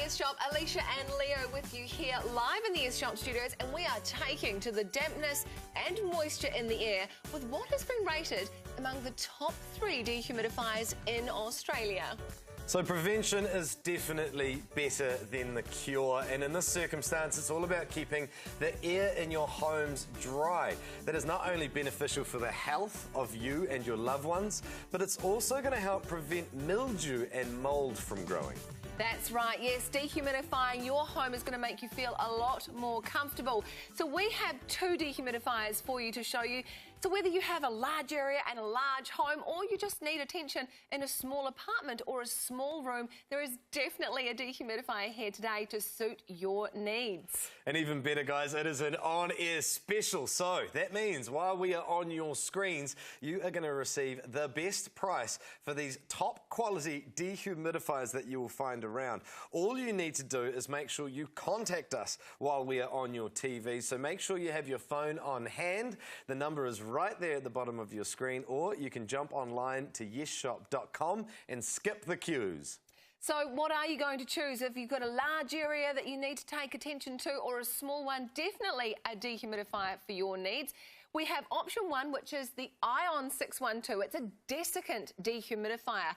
YesShop, Alicia and Leo with you here live in the YesShop studios, and we are taking to the dampness and moisture in the air with what has been rated among the top 3 dehumidifiers in Australia. So prevention is definitely better than the cure, and in this circumstance it's all about keeping the air in your homes dry. That is not only beneficial for the health of you and your loved ones, but it's also going to help prevent mildew and mould from growing. That's right, yes, dehumidifying your home is going to make you feel a lot more comfortable. So we have 2 dehumidifiers for you to show you. So whether you have a large area and a large home, or you just need attention in a small apartment or a small room, there is definitely a dehumidifier here today to suit your needs. And even better, guys, it is an on-air special. So that means while we are on your screens, you are going to receive the best price for these top quality dehumidifiers that you will find around. All you need to do is make sure you contact us while we are on your TV. So make sure you have your phone on hand. The number is right there at the bottom of your screen, or you can jump online to YesShop.com and skip the queues. So what are you going to choose? If you've got a large area that you need to take attention to, or a small one, definitely a dehumidifier for your needs. We have option 1, which is the ION612. It's a desiccant dehumidifier,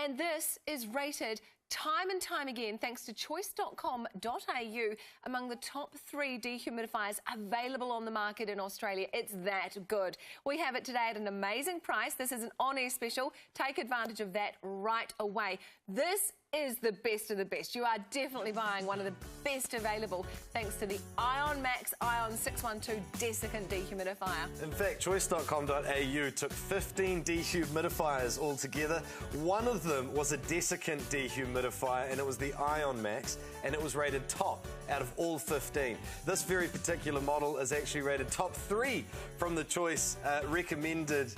and this is rated time and time again, thanks to choice.com.au, among the top 3 dehumidifiers available on the market in Australia. It's that good. We have it today at an amazing price. This is an on-air special. Take advantage of that right away. This is the best of the best. You are definitely buying one of the best available thanks to the Ionmax ION612 desiccant dehumidifier. In fact, choice.com.au took 15 dehumidifiers altogether. One of them was a desiccant dehumidifier, and it was the Ionmax, and it was rated top out of all 15. This very particular model is actually rated top 3 from the Choice recommended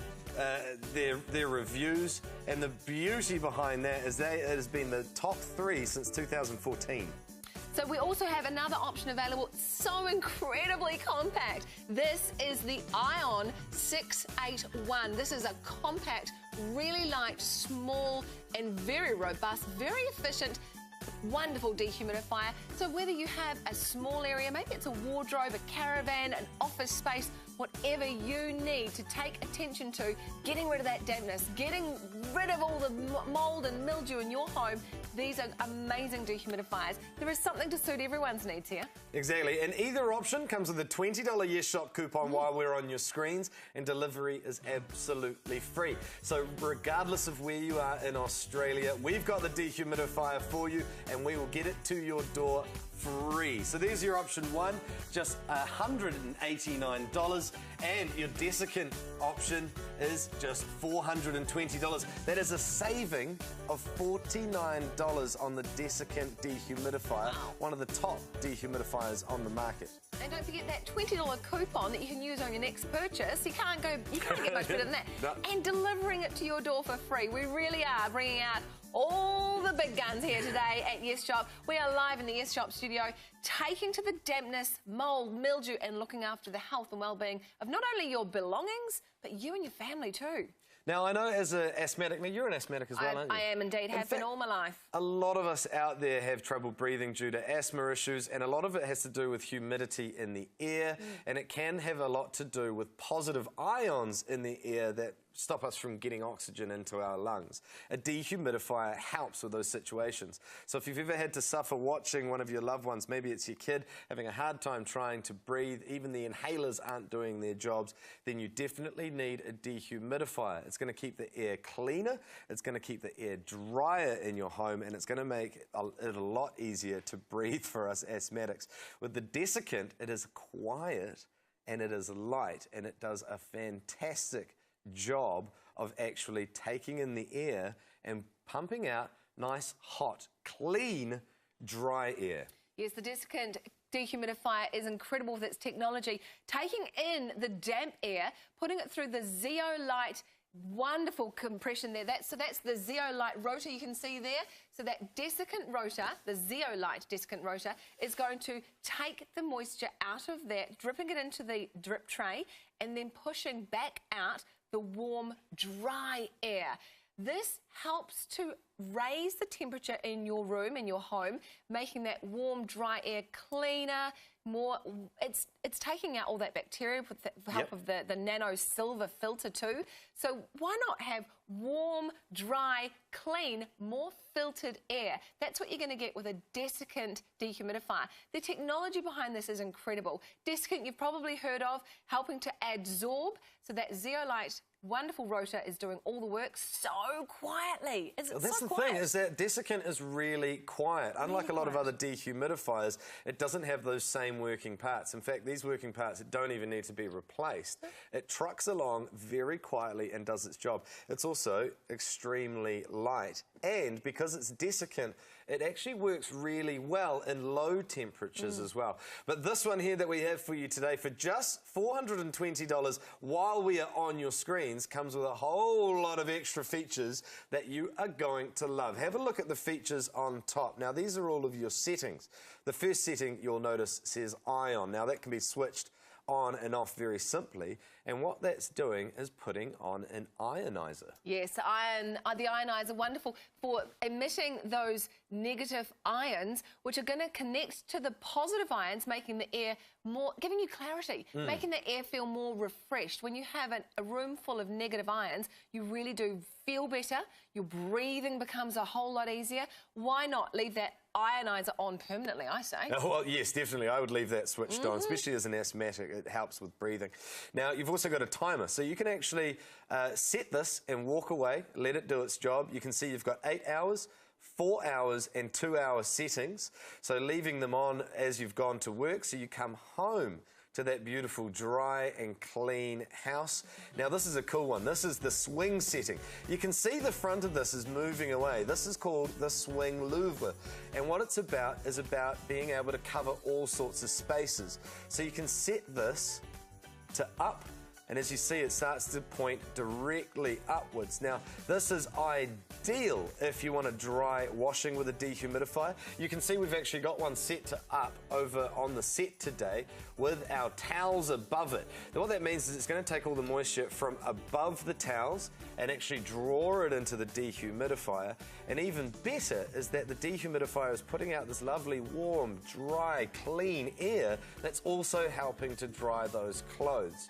their reviews, and the beauty behind that is that it has been the top 3 since 2014. So we also have another option available, so incredibly compact. This is the ION681. This is a compact, really light, small and very robust, very efficient, wonderful dehumidifier. So whether you have a small area, maybe it's a wardrobe, a caravan, an office space, whatever you need to take attention to, getting rid of that dampness, getting rid of all the mould and mildew in your home, these are amazing dehumidifiers. There is something to suit everyone's needs here. Exactly, and either option comes with a $20 YesShop coupon while we're on your screens, and delivery is absolutely free. So regardless of where you are in Australia, we've got the dehumidifier for you, and we will get it to your door free. So there's your option 1, just $189, and your desiccant option is just $420. That is a saving of $49 on the desiccant dehumidifier, one of the top dehumidifiers on the market. And don't forget that $20 coupon that you can use on your next purchase. You can't get much better than that. No. And delivering it to your door for free. We really are bringing out all the big guns here today at YesShop. We are live in the YesShop studio, taking to the dampness, mould, mildew, and looking after the health and well-being of not only your belongings, but you and your family too. Now, I know as an asthmatic, now you're an asthmatic as well, aren't you? I am indeed, have been all my life. A lot of us out there have trouble breathing due to asthma issues, and a lot of it has to do with humidity in the air, and it can have a lot to do with positive ions in the air that stop us from getting oxygen into our lungs. A dehumidifier helps with those situations. So if you've ever had to suffer watching one of your loved ones, maybe it's your kid, having a hard time trying to breathe, even the inhalers aren't doing their jobs, then you definitely need a dehumidifier. It's going to keep the air cleaner, it's going to keep the air drier in your home, and it's going to make it a lot easier to breathe for us asthmatics. With the desiccant, it is quiet and it is light, and it does a fantastic job of actually taking in the air and pumping out nice, hot, clean, dry air. Yes, the desiccant dehumidifier is incredible with its technology, taking in the damp air, putting it through the zeolite, wonderful compression there. That's the zeolite rotor you can see there. So that desiccant rotor, the zeolite desiccant rotor, is going to take the moisture out of that, dripping it into the drip tray, and then pushing back out the warm, dry air. This helps to raise the temperature in your room, in your home, making that warm, dry air cleaner, more. It's taking out all that bacteria with the help of the Nano silver filter too. So why not have warm, dry, clean, more filtered air? That's what you're going to get with a desiccant dehumidifier. The technology behind this is incredible. Desiccant you've probably heard of, helping to adsorb, so that zeolite wonderful rotor is doing all the work so quietly. That's so the thing, is that desiccant is really quiet. Unlike a lot of other dehumidifiers, it doesn't have those same working parts. In fact, these working parts don't even need to be replaced. It trucks along very quietly and does its job. It's also extremely light. And because it's desiccant, it actually works really well in low temperatures as well. But this one here that we have for you today, for just $420 while we are on your screens, comes with a whole lot of extra features that you are going to love. Have a look at the features on top. Now, these are all of your settings. The first setting you'll notice says ION. Now, that can be switched on and off very simply, and what that's doing is putting on an ionizer. Yes, the ionizer, wonderful for emitting those negative ions, which are going to connect to the positive ions, making the air more, giving you clarity, making the air feel more refreshed. When you have a room full of negative ions, you really do feel better. Your breathing becomes a whole lot easier. Why not leave that ionizer on permanently, I say? Oh, well, yes, definitely. I would leave that switched on, especially as an asthmatic. It helps with breathing. Now, you've also got a timer, so you can actually set this and walk away, let it do its job. You can see you've got 8 hours, 4 hours and 2 hour settings, so leaving them on as you've gone to work, so you come home to that beautiful dry and clean house. Now, this is a cool one. This is the swing setting. You can see the front of this is moving away. This is called the swing louver, and what it's about is about being able to cover all sorts of spaces. So you can set this to up, and as you see, it starts to point directly upwards. Now, this is ideal if you want a dry washing with a dehumidifier. You can see we've actually got one set to up over on the set today with our towels above it. Now, what that means is it's going to take all the moisture from above the towels and actually draw it into the dehumidifier. And even better is that the dehumidifier is putting out this lovely, warm, dry, clean air that's also helping to dry those clothes.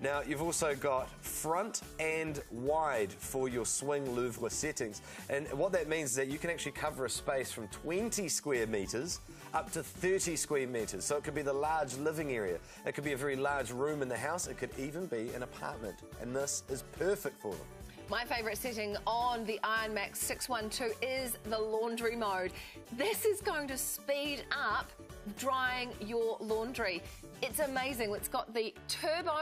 Now, you've also got front and wide for your swing louver settings. And what that means is that you can actually cover a space from 20 square metres up to 30 square metres. So it could be the large living area. It could be a very large room in the house. It could even be an apartment. And this is perfect for them. My favourite setting on the Ionmax 612 is the laundry mode. This is going to speed up drying your laundry. It's amazing. It's got the turbo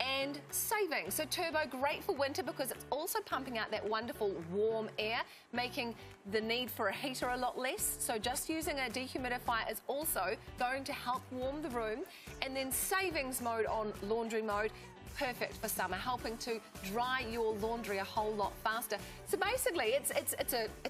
and saving. So turbo, great for winter because it's also pumping out that wonderful warm air, making the need for a heater a lot less. So just using a dehumidifier is also going to help warm the room. And then savings mode on laundry mode, perfect for summer, helping to dry your laundry a whole lot faster. So basically, it's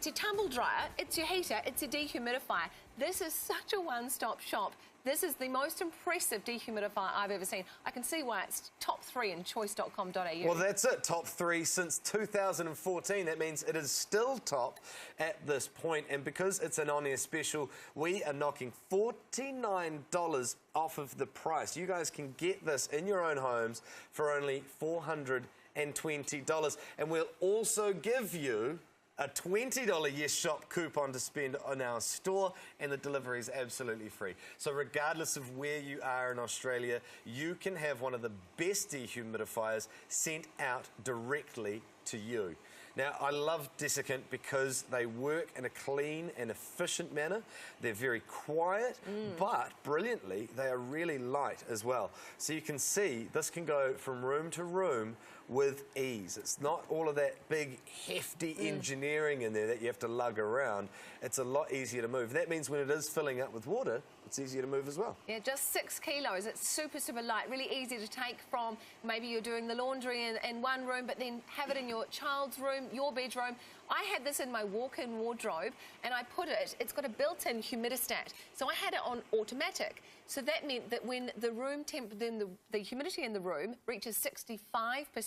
your tumble dryer, it's your heater, it's your dehumidifier. This is such a one-stop shop. This is the most impressive dehumidifier I've ever seen. I can see why it's top 3 in choice.com.au. Well, that's it, top 3 since 2014. That means it is still top at this point. And because it's an on-air special, we are knocking $49 off of the price. You guys can get this in your own homes for only $420. And we'll also give you a $20 YesShop coupon to spend on our store, and the delivery is absolutely free. So regardless of where you are in Australia, you can have one of the best dehumidifiers sent out directly to you. Now, I love desiccant because they work in a clean and efficient manner. They're very quiet, but brilliantly, they are really light as well. So you can see this can go from room to room with ease. It's not all of that big, hefty engineering in there that you have to lug around. It's a lot easier to move. That means when it is filling up with water, it's easier to move as well. Yeah, just 6 kilos. It's super, super light. Really easy to take from, maybe you're doing the laundry in one room, but then have it in your child's room. your bedroom. I had this in my walk-in wardrobe, and I put it, it's got a built-in humidistat. So I had it on automatic. So that meant that when the room temp, then the humidity in the room reaches 65%,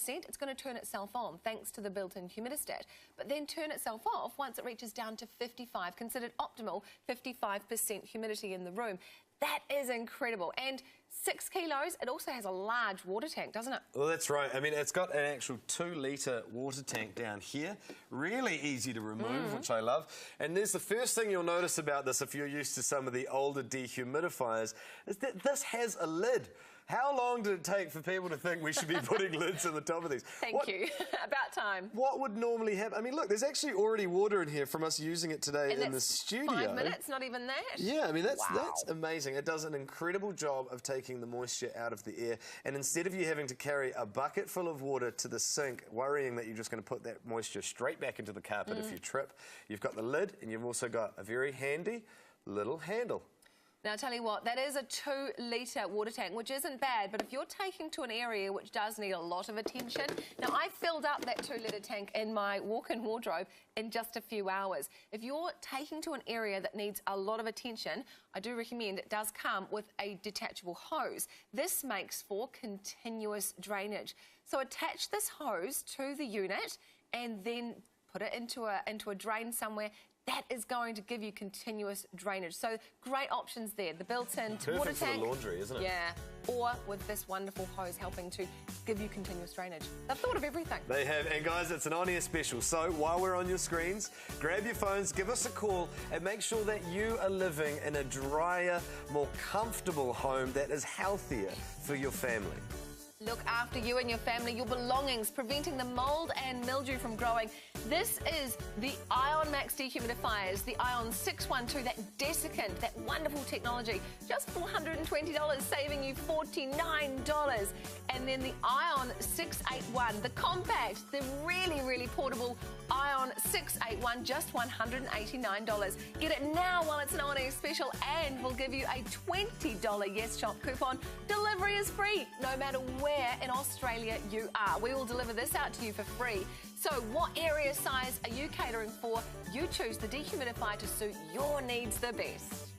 it's going to turn itself on thanks to the built-in humidistat. But then turn itself off once it reaches down to 55, considered optimal 55% humidity in the room. That is incredible. And 6 kilos, it also has a large water tank, doesn't it? Well, that's right. I mean, it's got an actual 2-litre water tank down here. Really easy to remove, which I love. And there's the first thing you'll notice about this, if you're used to some of the older dehumidifiers, is that this has a lid. How long did it take for people to think we should be putting lids on the top of these? Thank you. About time. What would normally happen? I mean, look, there's actually already water in here from us using it today in the studio. 5 minutes, not even that? Yeah, I mean, that's Wow. amazing. It does an incredible job of taking the moisture out of the air. And instead of you having to carry a bucket full of water to the sink, worrying that you're just going to put that moisture straight back into the carpet if you trip, you've got the lid and you've also got a very handy little handle. Now, I'll tell you what, that is a 2-litre water tank, which isn't bad, but if you're taking to an area which does need a lot of attention, now I filled up that 2-litre tank in my walk-in wardrobe in just a few hours. If you're taking to an area that needs a lot of attention, I do recommend it does come with a detachable hose. This makes for continuous drainage. So attach this hose to the unit and then put it into a drain somewhere. That is going to give you continuous drainage. So great options there. The built-in water tank. Perfect for the laundry, isn't it? Yeah. Or with this wonderful hose helping to give you continuous drainage. They've thought of everything. They have. And guys, it's an on-air special. So while we're on your screens, grab your phones, give us a call, and make sure that you are living in a drier, more comfortable home that is healthier for your family. Look after you and your family, your belongings, preventing the mould and mildew from growing. This is the Ionmax Dehumidifiers, the ION612, that desiccant, that wonderful technology. Just $420, saving you $49. And then the ION681, the compact, the really, really portable ION681, just $189. Get it now while it's an on-air special, and we'll give you a $20 YesShop coupon. Delivery is free, no matter where in Australia you are. We will deliver this out to you for free. So what area size are you catering for? You choose the dehumidifier to suit your needs the best.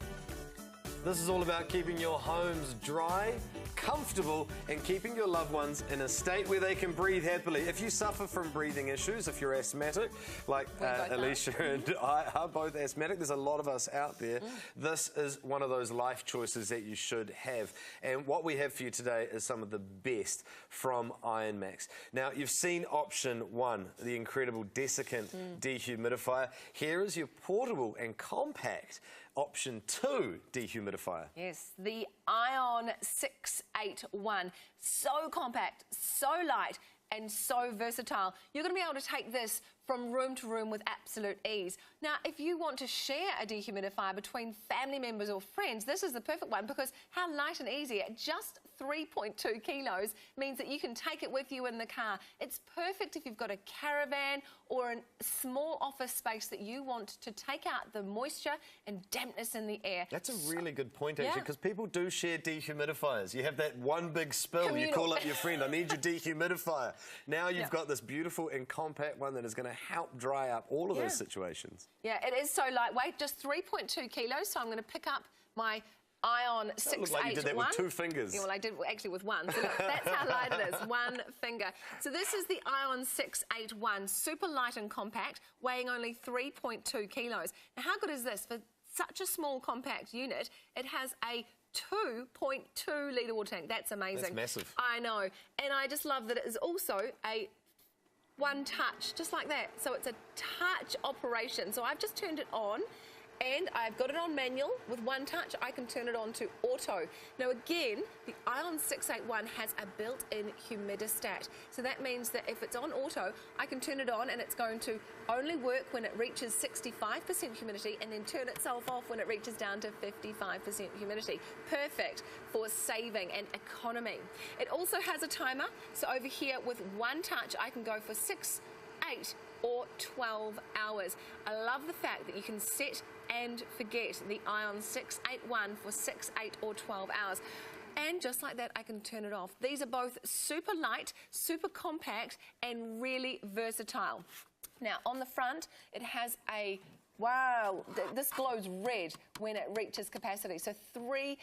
This is all about keeping your homes dry, comfortable, and keeping your loved ones in a state where they can breathe happily. If you suffer from breathing issues, if you're asthmatic, like Alicia and I are both asthmatic, there's a lot of us out there, this is one of those life choices that you should have. And what we have for you today is some of the best from Ionmax. Now, you've seen option 1, the incredible desiccant dehumidifier. Here is your portable and compact option 2 dehumidifier. Yes, the ION681. So compact, so light, and so versatile. You're going to be able to take this from room to room with absolute ease. Now, if you want to share a dehumidifier between family members or friends, this is the perfect one, because how light and easy at just 3.2 kilos means that you can take it with you in the car. It's perfect if you've got a caravan or a small office space that you want to take out the moisture and dampness in the air. That's a really good point, actually, because people do share dehumidifiers. You have that one big spill, you call up your friend, I need your dehumidifier. Now you've got this beautiful and compact one that is going to help dry up all of those situations. Yeah, it is so lightweight, just 3.2 kilos, so I'm going to pick up my ION681. Looks like you did that with 2 fingers. Yeah, well, I did actually with 1. So look, that's how light it is, 1 finger. So this is the ION681, super light and compact, weighing only 3.2 kilos. Now, how good is this? For such a small, compact unit, it has a 2.2 litre water tank. That's amazing. That's massive. I know. And I just love that it is also a one touch, just like that. So it's a touch operation. So I've just turned it on, and I've got it on manual. With one touch, I can turn it on to auto. Now again, the ION681 has a built-in humidistat. So that means that if it's on auto, I can turn it on and it's going to only work when it reaches 65% humidity, and then turn itself off when it reaches down to 55% humidity. Perfect for saving and economy. It also has a timer. So over here with one touch, I can go for 6, 8, or 12 hours. I love the fact that you can set and forget the ION681 for 6, 8 or 12 hours. And just like that, I can turn it off. These are both super light, super compact, and really versatile. Now, on the front, it has a, wow, this glows red when it reaches capacity. So 3.2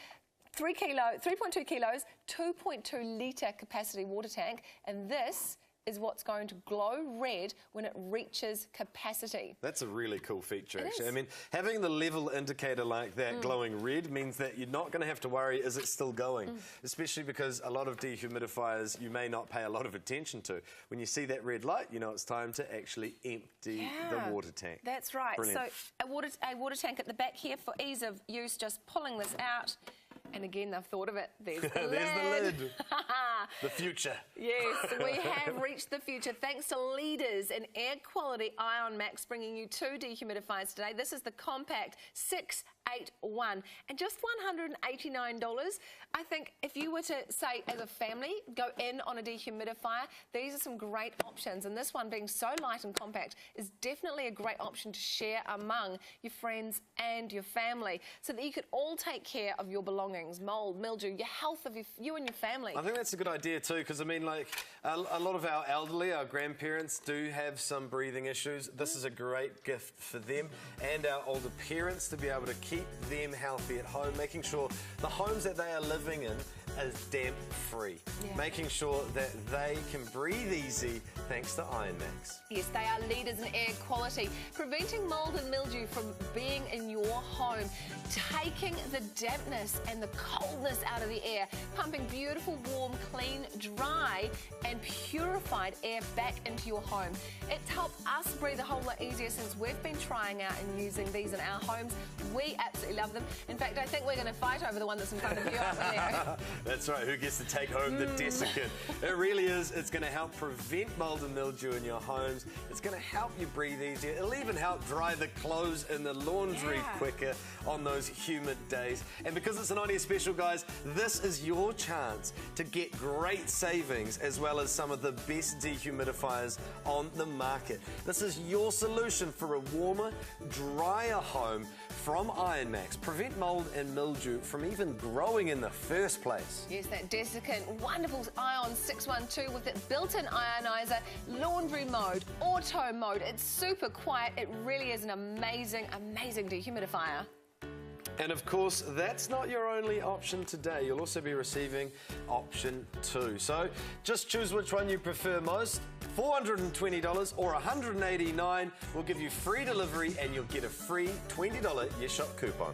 kilos, 2.2 litre capacity water tank, and this is what's going to glow red when it reaches capacity. That's a really cool feature, It actually. is. I mean, having the level indicator like that glowing red means that you're not going to have to worry, is it still going? Especially because a lot of dehumidifiers you may not pay a lot of attention to. When you see that red light, you know it's time to actually empty the water tank. That's right. Brilliant. So a water tank at the back here for ease of use, just pulling this out. And again, they've thought of it. There's the lid. There's the lid. The future. Yes, we have reached the future thanks to leaders in air quality Ionmax, bringing you 2 dehumidifiers today. This is the compact 681 and just $189. I think if you were to say as a family go in on a dehumidifier, these are some great options, and this one being so light and compact is definitely a great option to share among your friends and your family so that you could all take care of your belongings, mould, mildew, your health of you and your family. I think that's a good idea too, because I mean, like a lot of our elderly, our grandparents do have some breathing issues. This is a great gift for them and our older parents to be able to keep them healthy at home, making sure the homes that they are living in is damp free, making sure that they can breathe easy thanks to Ionmax. Yes, they are leaders in air quality, preventing mould and mildew from being in your home, taking the dampness and the coldness out of the air, pumping beautiful, warm, clean, dry and purified air back into your home. It's helped us breathe a whole lot easier since we've been trying out and using these in our homes. We absolutely love them. In fact, I think we're going to fight over the one that's in front of you, aren't we? That's right, who gets to take home the desiccant? It really is. It's going to help prevent mould and mildew in your homes. It's going to help you breathe easier. It'll even help dry the clothes in the laundry quicker on those humid days. And because it's an on-air special, guys, this is your chance to get great savings as well as some of the best dehumidifiers on the market. This is your solution for a warmer, drier home from Ionmax. Prevent mould and mildew from even growing in the first place. Yes, that desiccant, wonderful ION612 with its built-in ionizer, laundry mode, auto mode. It's super quiet. It really is an amazing, amazing dehumidifier. And of course, that's not your only option today. You'll also be receiving option 2. So just choose which one you prefer most. $420 or $189. We'll give you free delivery and you'll get a free $20 YesShop coupon.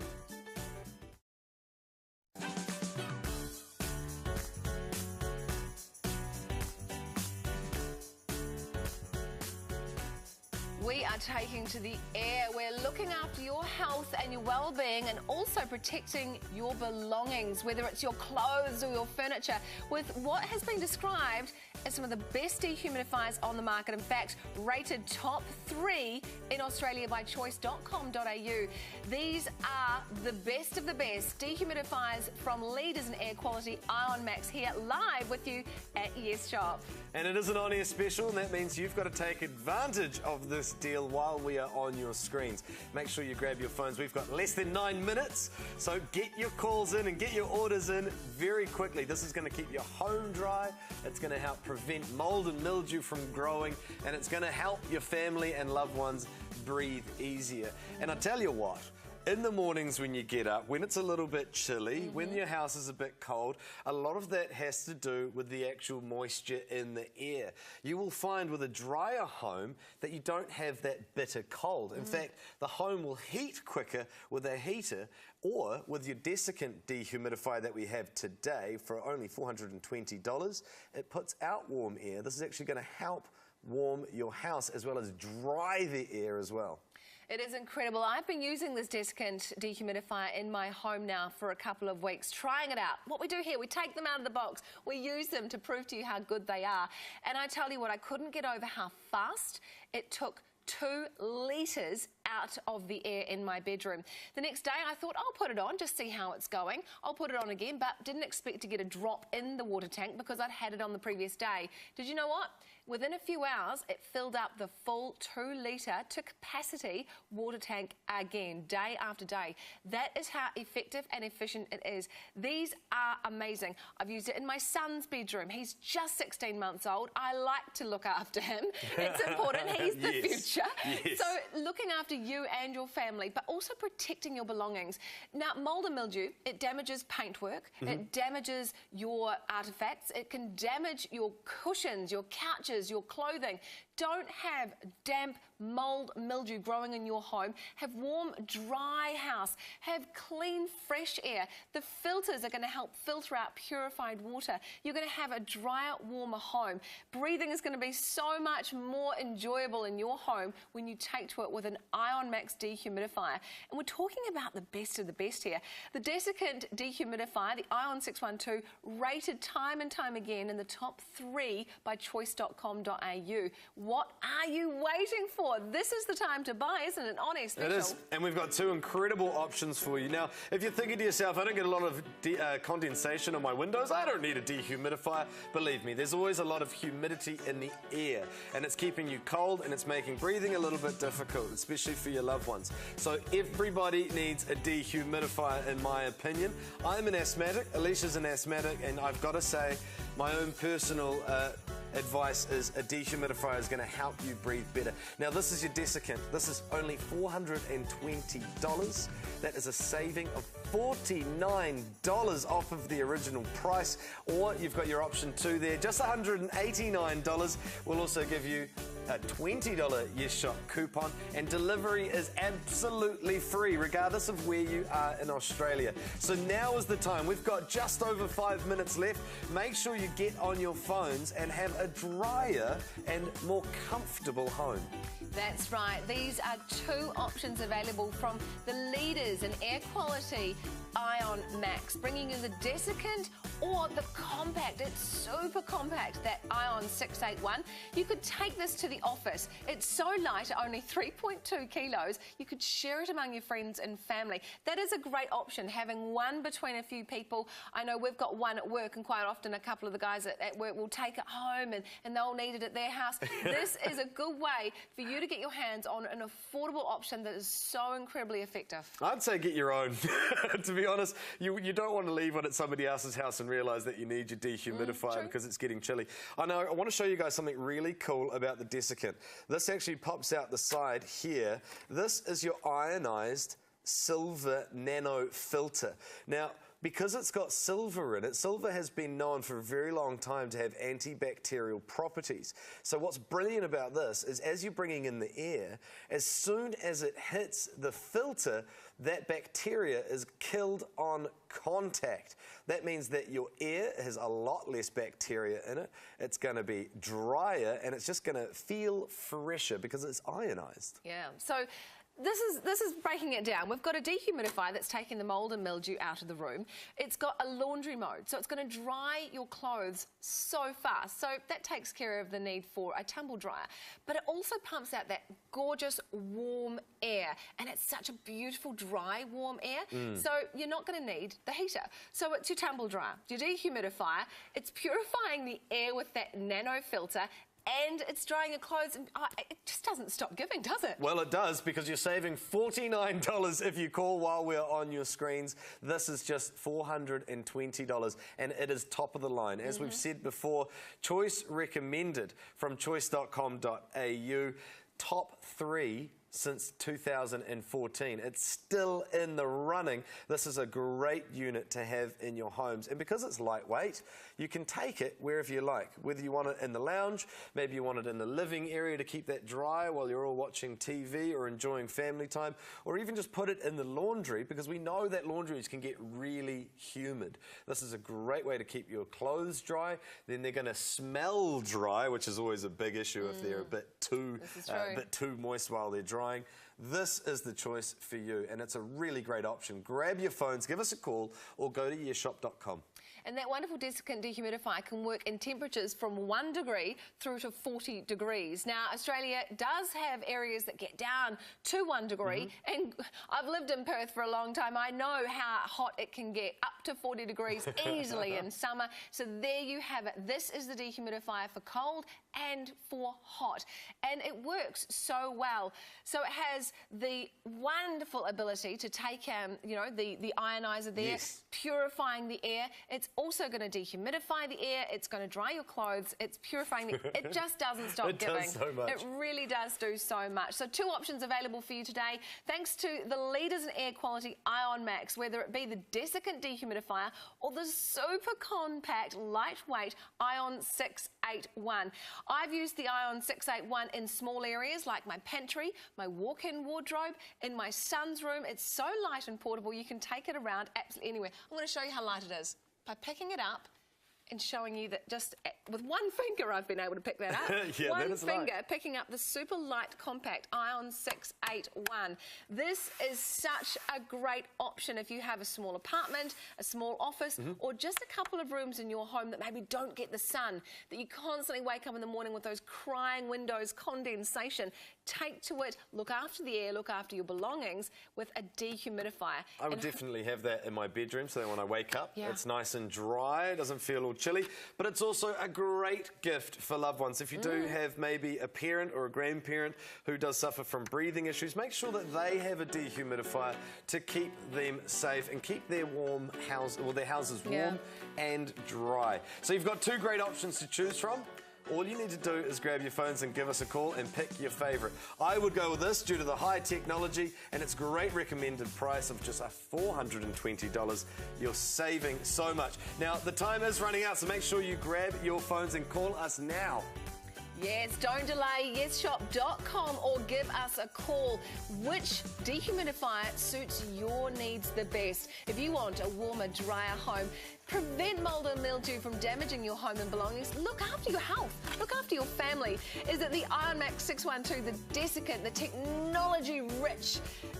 We are taking to the air. We're looking after your health and your well-being and also protecting your belongings, whether it's your clothes or your furniture, with what has been described as some of the best dehumidifiers on the market. In fact, rated top 3 in Australia by choice.com.au. These are the best of the best dehumidifiers from leaders in air quality, Ionmax, here live with you at YesShop. And it is an on-air special, and that means you've got to take advantage of this deal while we are on your screens. Make sure you grab your phones. We've got less than 9 minutes, so get your calls in and get your orders in very quickly. This is going to keep your home dry. It's going to help prevent mould and mildew from growing, and it's going to help your family and loved ones breathe easier. And I tell you what, in the mornings when you get up, when it's a little bit chilly, when your house is a bit cold, a lot of that has to do with the actual moisture in the air. You will find with a drier home that you don't have that bitter cold. In fact, the home will heat quicker with a heater, or with your desiccant dehumidifier that we have today for only $420, it puts out warm air. This is actually going to help warm your house as well as dry the air as well. It is incredible. I've been using this desiccant dehumidifier in my home now for a couple of weeks, trying it out. What we do here, we take them out of the box, we use them to prove to you how good they are. And I tell you what, I couldn't get over how fast it took 2 litres out of the air in my bedroom. The next day I thought I'll put it on, just see how it's going. I'll put it on again, but didn't expect to get a drop in the water tank because I'd had it on the previous day. Did you know what? Within a few hours, it filled up the full 2-litre to capacity water tank again, day after day. That is how effective and efficient it is. These are amazing. I've used it in my son's bedroom. He's just 16 months old. I like to look after him. It's important. He's the future. Yes. So looking after you and your family, but also protecting your belongings. Now, mould and mildew, it damages paintwork. It damages your artefacts. It can damage your cushions, your couches, your clothing. Don't have damp mould, mildew growing in your home. Have warm, dry house. Have clean, fresh air. The filters are going to help filter out purified water. You're going to have a drier, warmer home. Breathing is going to be so much more enjoyable in your home when you take to it with an Ionmax Dehumidifier. And we're talking about the best of the best here. The desiccant dehumidifier, the ION612, rated time and time again in the top 3 by choice.com.au. What are you waiting for? This is the time to buy, isn't it? On special. It is, and we've got 2 incredible options for you. Now, if you're thinking to yourself, I don't get a lot of condensation on my windows, I don't need a dehumidifier. Believe me, there's always a lot of humidity in the air, and it's keeping you cold, and it's making breathing a little bit difficult, especially for your loved ones. So everybody needs a dehumidifier, in my opinion. I'm an asthmatic, Alicia's an asthmatic, and I've got to say, my own personal advice is a dehumidifier is going to help you breathe better. Now, this is your desiccant. This is only $420. That is a saving of $49 off of the original price. Or you've got your option 2 there, just $189. We'll also give you a $20 YesShop coupon, and delivery is absolutely free regardless of where you are in Australia. So now is the time. We've got just over 5 minutes left. Make sure you get on your phones and have a drier and more comfortable home. That's right. These are 2 options available from the leaders in air quality, Ionmax, bringing you the desiccant or the compact. It's super compact, that ION681. You could take this to the office. It's so light, only 3.2 kilos. You could share it among your friends and family. That is a great option, having one between a few people. I know we've got one at work, and quite often a couple of the guys at work will take it home and they'll need it at their house. This is a good way for you to get your hands on an affordable option that is so incredibly effective. I'd say get your own. To be honest, you don't want to leave one at somebody else's house and realise that you need your dehumidifier because it's getting chilly. I know, I want to show you guys something really cool about the desiccant. This actually pops out the side here. This is your ionized silver nano filter. Now, because it's got silver in it, silver has been known for a very long time to have antibacterial properties. So what's brilliant about this is as you're bringing in the air, as soon as it hits the filter, that bacteria is killed on contact. That means that your air has a lot less bacteria in it. It's going to be drier, and it's just going to feel fresher because it's ionized. Yeah. So this is breaking it down. We've got a dehumidifier that's taking the mould and mildew out of the room. It's got a laundry mode, so it's going to dry your clothes so fast. So that takes care of the need for a tumble dryer. But it also pumps out that gorgeous warm air, and it's such a beautiful dry warm air. So you're not going to need the heater. So it's your tumble dryer, your dehumidifier. It's purifying the air with that nano filter, and it's drying your clothes, and it just doesn't stop giving, does it? Well, it does, because you're saving $49 if you call while we're on your screens. This is just $420, and it is top of the line. As we've said before, Choice recommended from choice.com.au, top 3 since 2014. It's still in the running. This is a great unit to have in your homes. And because it's lightweight, you can take it wherever you like. Whether you want it in the lounge, maybe you want it in the living area to keep that dry while you're all watching TV or enjoying family time, or even just put it in the laundry, because we know that laundries can get really humid. This is a great way to keep your clothes dry. Then they're going to smell dry, which is always a big issue if they're a bit too moist while they're drying. this is the choice for you, and it's a really great option. Grab your phones, give us a call, or go to YesShop.com. And that wonderful desiccant dehumidifier can work in temperatures from 1 degree through to 40 degrees. Now, Australia does have areas that get down to 1 degree, and I've lived in Perth for a long time. I know how hot it can get, up to 40 degrees easily in summer. So there you have it. This is the dehumidifier for cold and for hot, and it works so well. So it has the wonderful ability to take, you know, the ionizer there, yes, purifying the air. It's also going to dehumidify the air. It's going to dry your clothes. It's purifying the It just doesn't stop giving. Does so much. It really does do so much. So 2 options available for you today, thanks to the leaders in air quality, Ionmax, whether it be the desiccant dehumidifier or the super compact, lightweight ION681. I've used the ION681 in small areas like my pantry, my walk-in wardrobe, in my son's room. It's so light and portable, you can take it around absolutely anywhere. I'm going to show you how light it is by picking it up and showing you that just with one finger I've been able to pick that up. Yeah, one that is finger light. Picking up the super light compact ION681. This is such a great option if you have a small apartment, a small office, or just a couple of rooms in your home that maybe don't get the sun, that you constantly wake up in the morning with those crying windows, condensation. Take to it, look after the air, look after your belongings with a dehumidifier. I would definitely have that in my bedroom so that when I wake up, Yeah. it's nice and dry, it doesn't feel all chilly. But it's also a great gift for loved ones. If you do have maybe a parent or a grandparent who does suffer from breathing issues, make sure that they have a dehumidifier to keep them safe and keep their their houses warm and dry. So you've got 2 great options to choose from. All you need to do is grab your phones and give us a call and pick your favourite. I would go with this due to the high technology and its great recommended price of just $420. You're saving so much. Now, the time is running out, so make sure you grab your phones and call us now. Yes, don't delay, YesShop.com or give us a call. Which dehumidifier suits your needs the best? If you want a warmer, drier home, prevent mould and mildew from damaging your home and belongings, look after your health, look after your family. Is it the Ionmax 612, the desiccant, the technology-rich?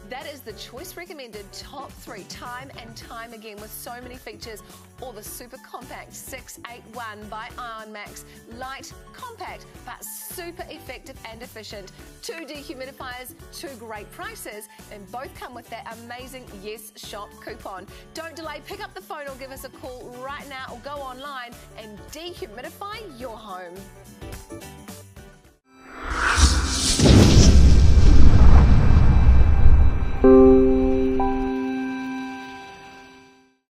That is the choice recommended top 3 time and time again with so many features. Or the super compact 681 by Ionmax. Light, compact, but super effective and efficient. 2 dehumidifiers, 2 great prices, and both come with that amazing YesShop coupon. Don't delay, pick up the phone or give us a call right now or go online and dehumidify your home.